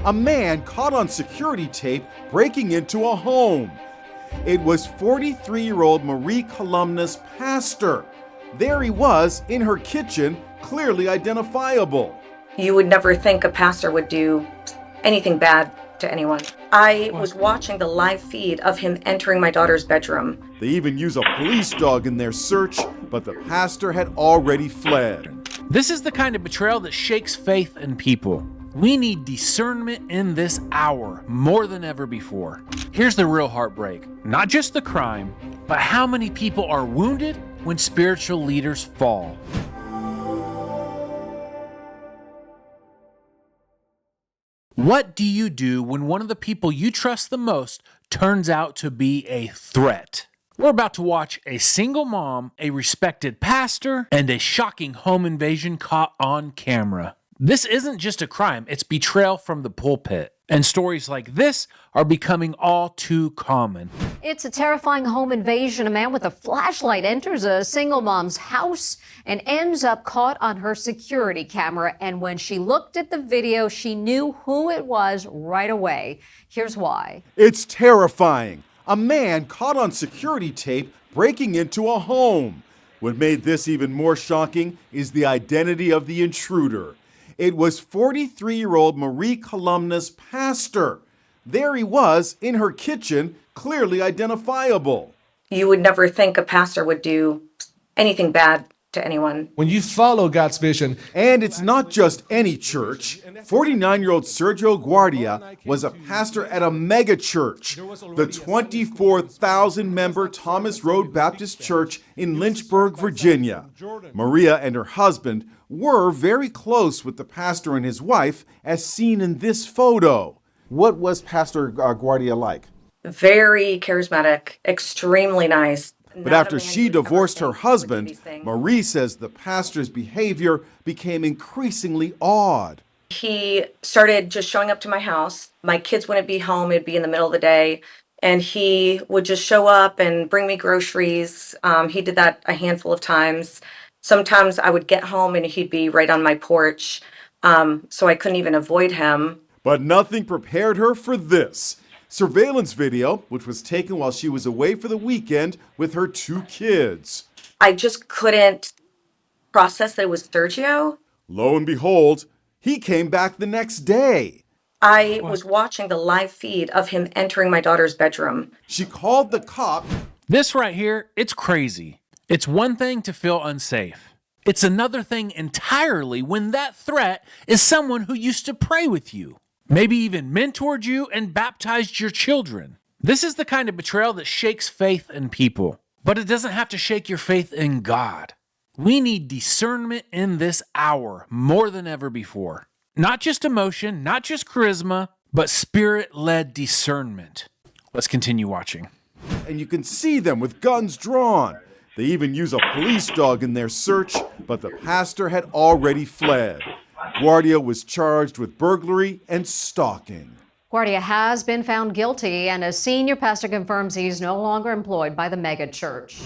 A man caught on security tape breaking into a home. It was 43-year-old Marie Columna's pastor. There he was in her kitchen, clearly identifiable. You would never think a pastor would do anything bad to anyone. I was watching the live feed of him entering my daughter's bedroom. They even use a police dog in their search, but the pastor had already fled. This is the kind of betrayal that shakes faith in people. We need discernment in this hour more than ever before. Here's the real heartbreak. Not just the crime, but how many people are wounded when spiritual leaders fall. What do you do when one of the people you trust the most turns out to be a threat? We're about to watch a single mom, a respected pastor, and a shocking home invasion caught on camera. This isn't just a crime, it's betrayal from the pulpit. And stories like this are becoming all too common. It's a terrifying home invasion. A man with a flashlight enters a single mom's house and ends up caught on her security camera. And when she looked at the video, she knew who it was right away. Here's why. It's terrifying. A man caught on security tape breaking into a home. What made this even more shocking is the identity of the intruder. It was 43-year-old Marie Columna's pastor. There he was in her kitchen, clearly identifiable. You would never think a pastor would do anything bad to anyone. When you follow God's vision. And it's not just any church. 49-year-old Sergio Guardia was a pastor at a mega church, the 24,000-member Thomas Road Baptist Church in Lynchburg, Virginia. Maria and her husband were very close with the pastor and his wife, as seen in this photo. What was Pastor Guardia like? Very charismatic, extremely nice. But after she divorced her husband, Marie says the pastor's behavior became increasingly odd. He started just showing up to my house. My kids wouldn't be home. It'd be in the middle of the day. And he would just show up and bring me groceries. He did that a handful of times. Sometimes I would get home and he'd be right on my porch. So I couldn't even avoid him. But nothing prepared her for this. Surveillance video, which was taken while she was away for the weekend with her 2 kids. I just couldn't process that it was Sergio. Lo and behold, he came back the next day. I was watching the live feed of him entering my daughter's bedroom. She called the cop. This right here, it's crazy. It's one thing to feel unsafe. It's another thing entirely when that threat is someone who used to pray with you, maybe even mentored you and baptized your children. This is the kind of betrayal that shakes faith in people, but it doesn't have to shake your faith in God. We need discernment in this hour more than ever before. Not just emotion, not just charisma, but spirit-led discernment. Let's continue watching. And you can see them with guns drawn. They even use a police dog in their search, but the pastor had already fled. Guardia was charged with burglary and stalking. Guardia has been found guilty, and a senior pastor confirms he's no longer employed by the mega church.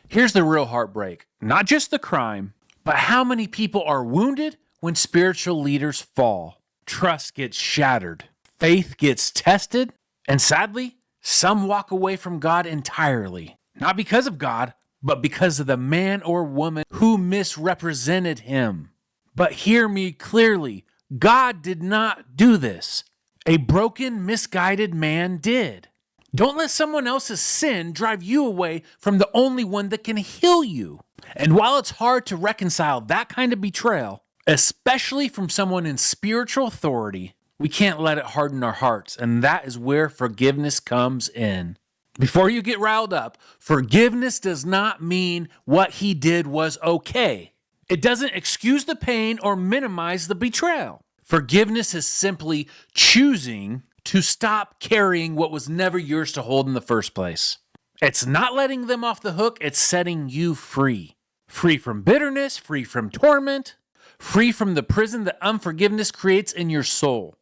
Here's the real heartbreak. Not just the crime, but how many people are wounded when spiritual leaders fall. Trust gets shattered. Faith gets tested. And sadly, some walk away from God entirely. Not because of God, but because of the man or woman who misrepresented him. But hear me clearly, God did not do this. A broken, misguided man did. Don't let someone else's sin drive you away from the only one that can heal you. And while it's hard to reconcile that kind of betrayal, especially from someone in spiritual authority, we can't let it harden our hearts, and that is where forgiveness comes in. Before you get riled up, forgiveness does not mean what he did was okay. It doesn't excuse the pain or minimize the betrayal. Forgiveness is simply choosing to stop carrying what was never yours to hold in the first place. It's not letting them off the hook, it's setting you free. Free from bitterness, free from torment, free from the prison that unforgiveness creates in your soul.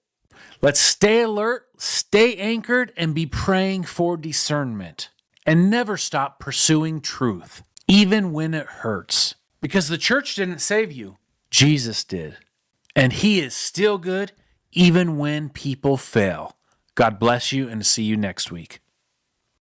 Let's stay alert, stay anchored, and be praying for discernment. And never stop pursuing truth, even when it hurts. Because the church didn't save you, Jesus did. And he is still good, even when people fail. God bless you, and see you next week.